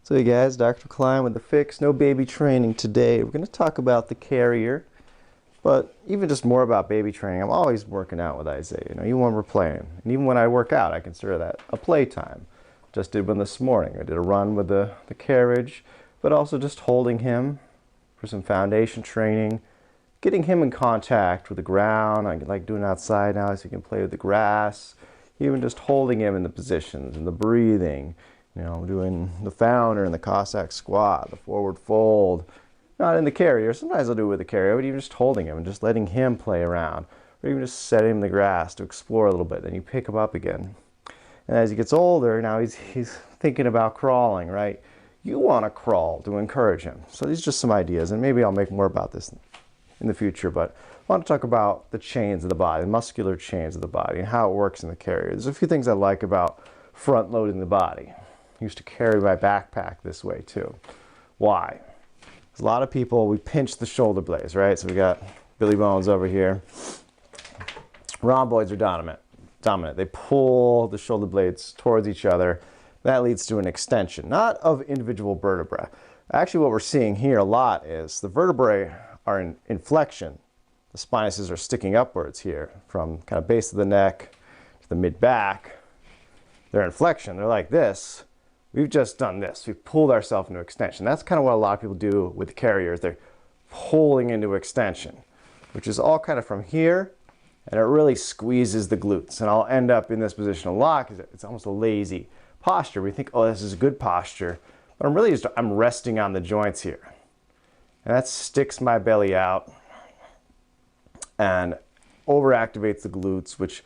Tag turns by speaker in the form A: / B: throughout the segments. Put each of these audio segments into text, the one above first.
A: So hey guys, Dr. Klein with The Fix. No baby training today. We're going to talk about the carrier, but even just more about baby training. I'm always working out with Isaiah, even when we're playing. And even when I work out, I consider that a playtime. Just did one this morning. I did a run with the carriage, but also just holding him for some foundation training, getting him in contact with the ground. I like doing outside now so he can play with the grass. Even just holding him in the positions and the breathing. Doing the founder and the Cossack squat, the forward fold. Not in the carrier. Sometimes I'll do it with the carrier, but even just holding him and just letting him play around. Or even just setting him in the grass to explore a little bit. Then you pick him up again. And as he gets older, now he's thinking about crawling, right? You want to crawl to encourage him. So these are just some ideas, and maybe I'll make more about this in the future, but I want to talk about the chains of the body, the muscular chains of the body, and how it works in the carrier. There's a few things I like about front loading the body. I used to carry my backpack this way too. Why? Because a lot of people, we pinch the shoulder blades, right? So we got Billy Bones over here. Rhomboids are dominant. They pull the shoulder blades towards each other. That leads to an extension, not of individual vertebrae. Actually, what we're seeing here a lot is the vertebrae are in flexion. The spinuses are sticking upwards here from kind of base of the neck to the mid-back. They're in flexion. They're like this. We've just done this. We've pulled ourselves into extension. That's kind of what a lot of people do with the carriers. They're pulling into extension, which is all kind of from here, and it really squeezes the glutes. And I'll end up in this position a lot because it's almost a lazy posture. We think, oh, this is a good posture, but I'm resting on the joints here. And that sticks my belly out and overactivates the glutes, which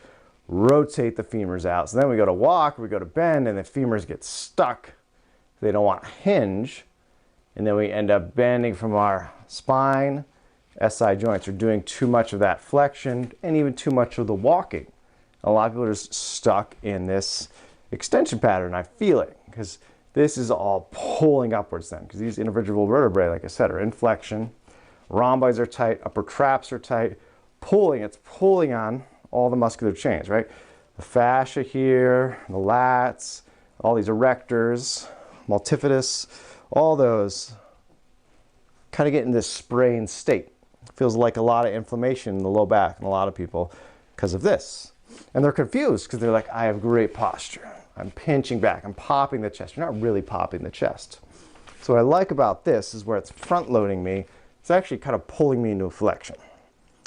A: rotate the femurs out. So then we go to walk, we go to bend, and the femurs get stuck. They don't want to hinge. And then we end up bending from our spine. SI joints are doing too much of that flexion and even too much of the walking. A lot of people are just stuck in this extension pattern. I feel it because this is all pulling upwards then, because these individual vertebrae, like I said, are in flexion. Rhomboids are tight, upper traps are tight. It's pulling on all the muscular chains, right? The fascia here, the lats, all these erectors, multifidus, all those kind of get in this sprained state. Feels like a lot of inflammation in the low back in a lot of people because of this. And they're confused because they're like, I have great posture. I'm pinching back, I'm popping the chest. You're not really popping the chest. So what I like about this is where it's front loading me, it's actually kind of pulling me into a flexion.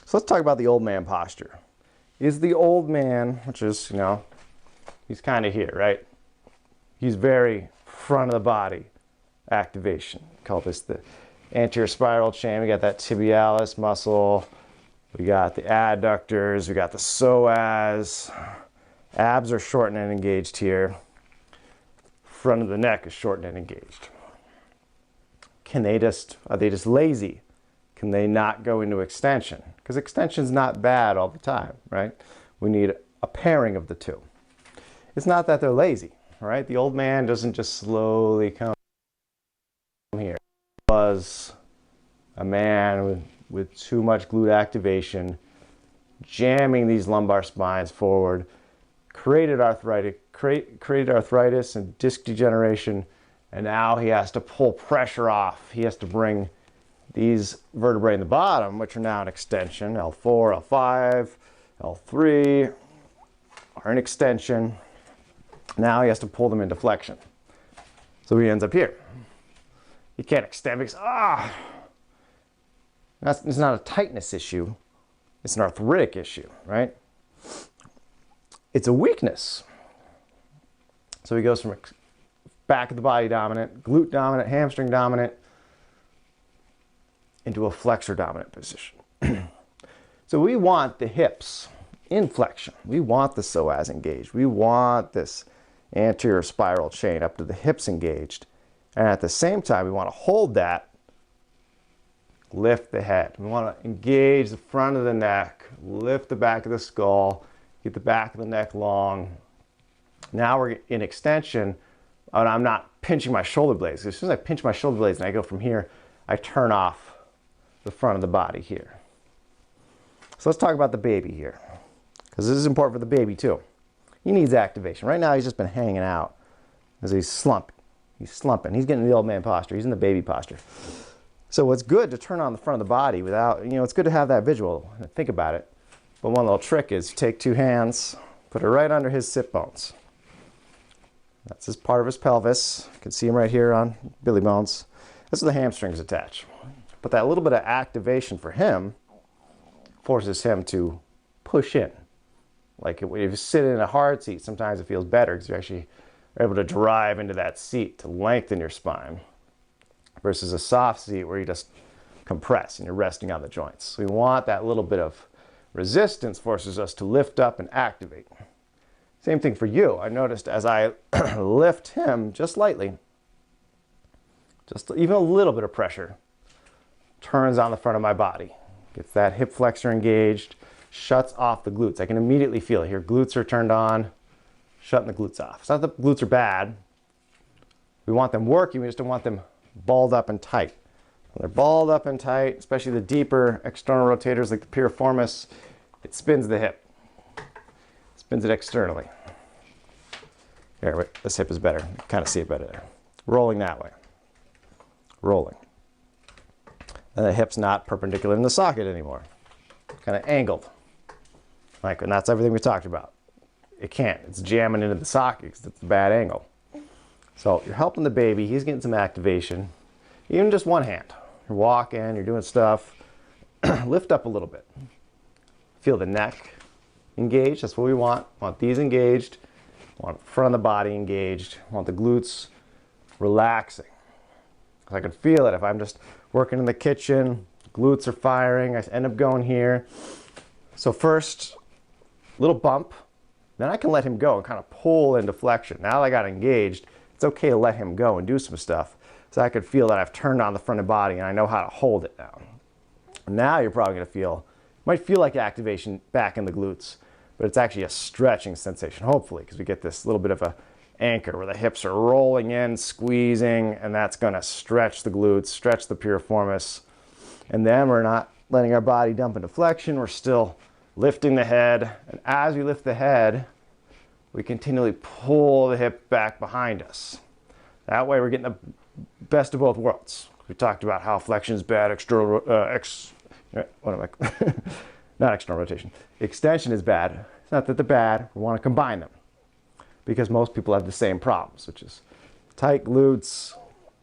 A: So let's talk about the old man posture. Is the old man, which is, he's kind of here, right? He's very front of the body activation. Call this the anterior spiral chain. We got that tibialis muscle. We got the adductors. We got the psoas. Abs are shortened and engaged here. Front of the neck is shortened and engaged. Are they just lazy? Can they not go into extension? Because extension's not bad all the time, right? We need a pairing of the two. It's not that they're lazy, right? The old man doesn't just slowly come here. He was a man with too much glute activation, jamming these lumbar spines forward, created arthritis and disc degeneration, and now he has to pull pressure off. He has to bring these vertebrae in the bottom, which are now in extension, L4, L5, L3, are in extension. Now he has to pull them into flexion. So he ends up here. He can't extend because, it's not a tightness issue. It's an arthritic issue, right? It's a weakness. So he goes from back of the body dominant, glute dominant, hamstring dominant, into a flexor dominant position. So we want the hips in flexion. We want the psoas engaged. We want this anterior spiral chain up to the hips engaged. And at the same time, we want to hold that, lift the head. We want to engage the front of the neck, lift the back of the skull, get the back of the neck long. Now we're in extension, and I'm not pinching my shoulder blades. As soon as I pinch my shoulder blades and I go from here, I turn off the front of the body here. So let's talk about the baby here, because this is important for the baby too. He needs activation. Right now he's just been hanging out as he's slumping. He's slumping. He's getting the old man posture. He's in the baby posture. So it's good to turn on the front of the body without, it's good to have that visual and think about it. But one little trick is you take two hands, put it right under his sit bones. That's his part of his pelvis. You can see him right here on Billy Bones. That's where the hamstrings attach. But that little bit of activation for him forces him to push in. Like if you sit in a hard seat, sometimes it feels better because you actually are able to drive into that seat to lengthen your spine versus a soft seat where you just compress and you're resting on the joints. So we want that little bit of resistance forces us to lift up and activate. Same thing for you. I noticed as I lift him just lightly, just even a little bit of pressure turns on the front of my body. Gets that hip flexor engaged, shuts off the glutes. I can immediately feel it here. Glutes are turned on, shutting the glutes off. It's not that the glutes are bad. We want them working, we just don't want them balled up and tight. When they're balled up and tight, especially the deeper external rotators like the piriformis, it spins the hip. Spins it externally. Here, wait, this hip is better. You can kind of see it better there. Rolling that way. Rolling. And the hip's not perpendicular in the socket anymore. Kind of angled. And that's everything we talked about. It can't. It's jamming into the socket because it's a bad angle. So you're helping the baby. He's getting some activation. Even just one hand. You're walking, you're doing stuff. Lift up a little bit. Feel the neck engaged. That's what we want. Want these engaged. Want the front of the body engaged. Want the glutes relaxing. I can feel it if I'm just working in the kitchen. Glutes are firing. I end up going here. So first, little bump. Then I can let him go and kind of pull into flexion. Now that I got engaged, it's okay to let him go and do some stuff. So I can feel that I've turned on the front of the body and I know how to hold it now. Now you're probably going to feel, might feel like activation back in the glutes, but it's actually a stretching sensation, hopefully, because we get this little bit of a anchor where the hips are rolling in, squeezing, and that's going to stretch the glutes, stretch the piriformis. And then we're not letting our body dump into flexion, we're still lifting the head. And as we lift the head, we continually pull the hip back behind us. That way we're getting the best of both worlds. We talked about how flexion is bad, not external rotation. Extension is bad. It's not that they're bad, we want to combine them. Because most people have the same problems, which is tight glutes,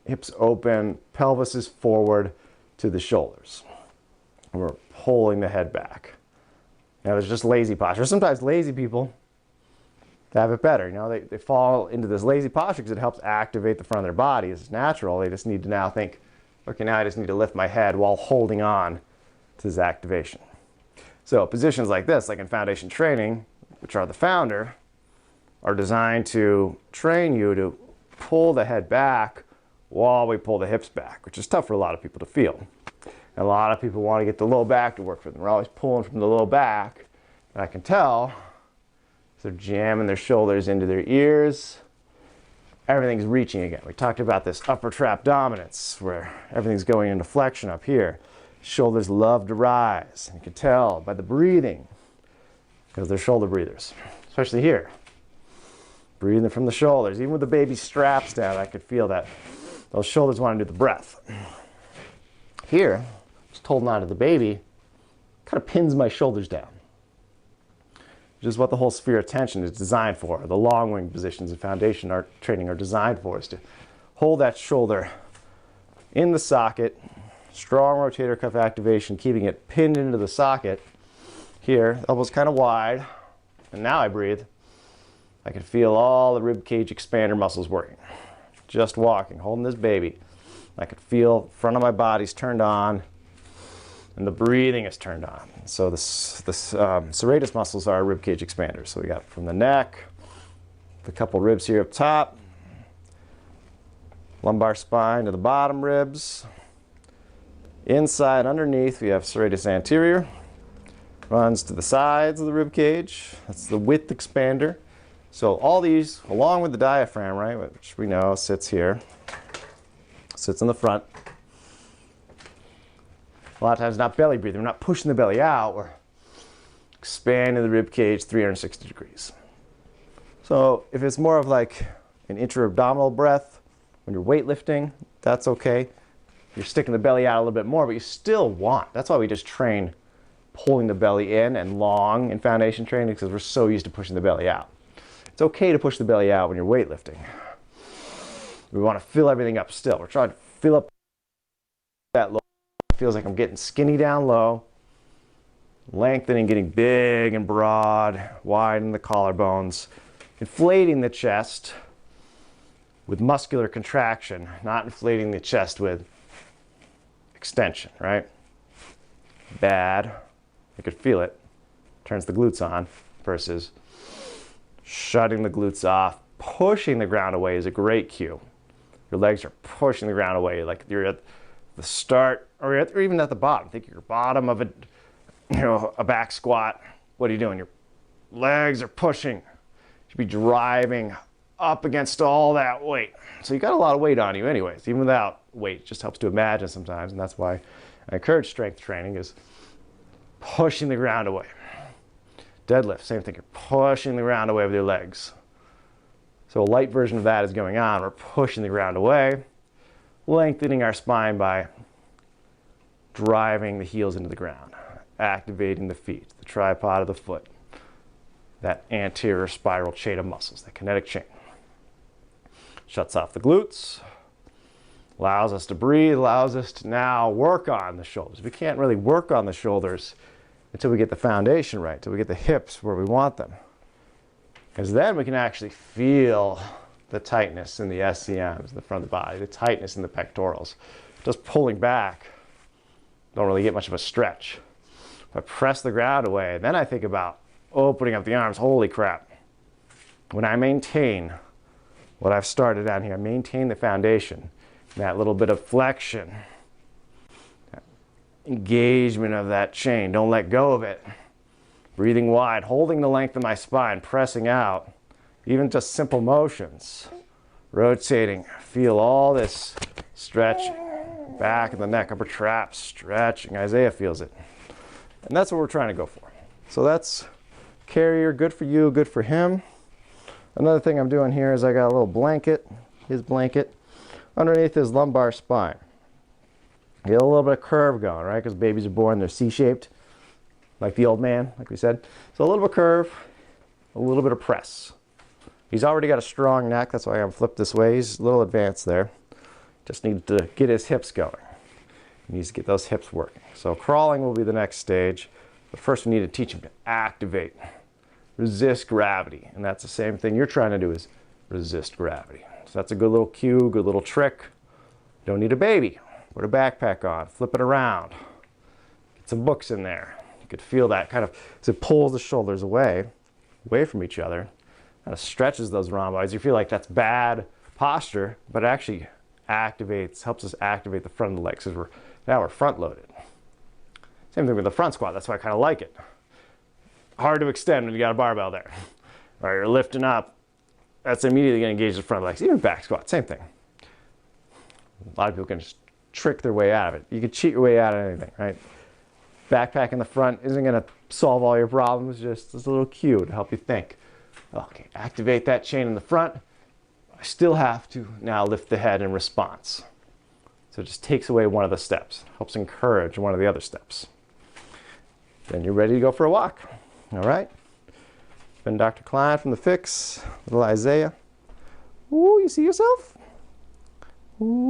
A: hips open, pelvis is forward to the shoulders. And we're pulling the head back. Now there's just lazy posture. Sometimes lazy people have it better. They fall into this lazy posture because it helps activate the front of their body. It's natural. They just need to now think, okay, now I just need to lift my head while holding on to this activation. So positions like this, like in foundation training, which are the founder, are designed to train you to pull the head back while we pull the hips back, which is tough for a lot of people to feel. And a lot of people want to get the low back to work for them. They're always pulling from the low back. And I can tell they're jamming their shoulders into their ears. Everything's reaching again. We talked about this upper trap dominance where everything's going into flexion up here. Shoulders love to rise. You can tell by the breathing because they're shoulder breathers, especially here. Breathing from the shoulders. Even with the baby straps down, I could feel that those shoulders want to do the breath. Here, just holding on to the baby, kind of pins my shoulders down. Which is what the whole sphere of tension is designed for. The long wing positions in foundation training are designed for, is to hold that shoulder in the socket, strong rotator cuff activation, keeping it pinned into the socket. Here, elbows kind of wide, and now I breathe. I can feel all the rib cage expander muscles working. Just walking, holding this baby. I can feel the front of my body's turned on and the breathing is turned on. So the serratus muscles are rib cage expanders. So we got from the neck, the couple ribs here up top, lumbar spine to the bottom ribs. Inside, underneath, we have serratus anterior. Runs to the sides of the rib cage. That's the width expander. So all these, along with the diaphragm, right, which we know sits here, sits in the front. A lot of times not belly breathing. We're not pushing the belly out. We're expanding the rib cage 360 degrees. So if it's more of like an intra-abdominal breath, When you're weightlifting, that's okay. You're sticking the belly out a little bit more, but you still want. That's why we just train pulling the belly in and long in foundation training, because we're so used to pushing the belly out. It's okay to push the belly out when you're weightlifting. We want to fill everything up still. We're trying to fill up that low. It feels like I'm getting skinny down low, lengthening, getting big and broad, widening the collarbones, inflating the chest with muscular contraction, not inflating the chest with extension, right? Bad. You could feel it. Turns the glutes on versus shutting the glutes off. Pushing the ground away is a great cue. Your legs are pushing the ground away, like you're at the start or even at the bottom. Think you're bottom of a back squat. What are you doing? Your legs are pushing. You should be driving up against all that weight. So you got a lot of weight on you anyways. Even without weight, it just helps to imagine sometimes, and that's why I encourage strength training, is pushing the ground away. Deadlift, same thing. You're pushing the ground away with your legs. So a light version of that is going on. We're pushing the ground away, lengthening our spine by driving the heels into the ground, activating the feet, the tripod of the foot, that anterior spiral chain of muscles, that kinetic chain. Shuts off the glutes, allows us to breathe, allows us to now work on the shoulders. We can't really work on the shoulders until we get the foundation right, until we get the hips where we want them. Because then we can actually feel the tightness in the SCMs, the front of the body, the tightness in the pectorals. Just pulling back, don't really get much of a stretch. If I press the ground away, then I think about opening up the arms. Holy crap. When I maintain what I've started down here, maintain the foundation, that little bit of flexion, that engagement of that chain, don't let go of it. Breathing wide, holding the length of my spine, pressing out, even just simple motions, rotating, feel all this stretching, back of the neck, upper traps, stretching. Isaiah feels it. And that's what we're trying to go for. So that's carrier, good for you, good for him. Another thing I'm doing here is I got a little blanket, his blanket, underneath his lumbar spine. Get a little bit of curve going, right? Because babies are born, they're C-shaped, like the old man, like we said. So a little bit of curve, a little bit of press. He's already got a strong neck, that's why I'm flipped this way. He's a little advanced there. Just need to get his hips going. He needs to get those hips working. So crawling will be the next stage. But first we need to teach him to activate, resist gravity. And that's the same thing you're trying to do, is resist gravity. So that's a good little cue, good little trick. Don't need a baby. Put a backpack on, flip it around. Get some books in there. You could feel that kind of, as it pulls the shoulders away from each other, kind of stretches those rhomboids. You feel like that's bad posture, but it actually activates, helps us activate the front of the legs, because now we're front loaded. Same thing with the front squat. That's why I kind of like it. Hard to extend when you got a barbell there. Or you're lifting up. That's immediately going to engage the front legs. Even back squat, same thing. A lot of people can just trick their way out of it. You can cheat your way out of anything, right? Backpack in the front isn't going to solve all your problems. Just as a little cue to help you think. Okay, activate that chain in the front. I still have to now lift the head in response. So it just takes away one of the steps. Helps encourage one of the other steps. Then you're ready to go for a walk. All right? Been Dr. Klein from The Fix, little Isaiah. Ooh, you see yourself? Ooh.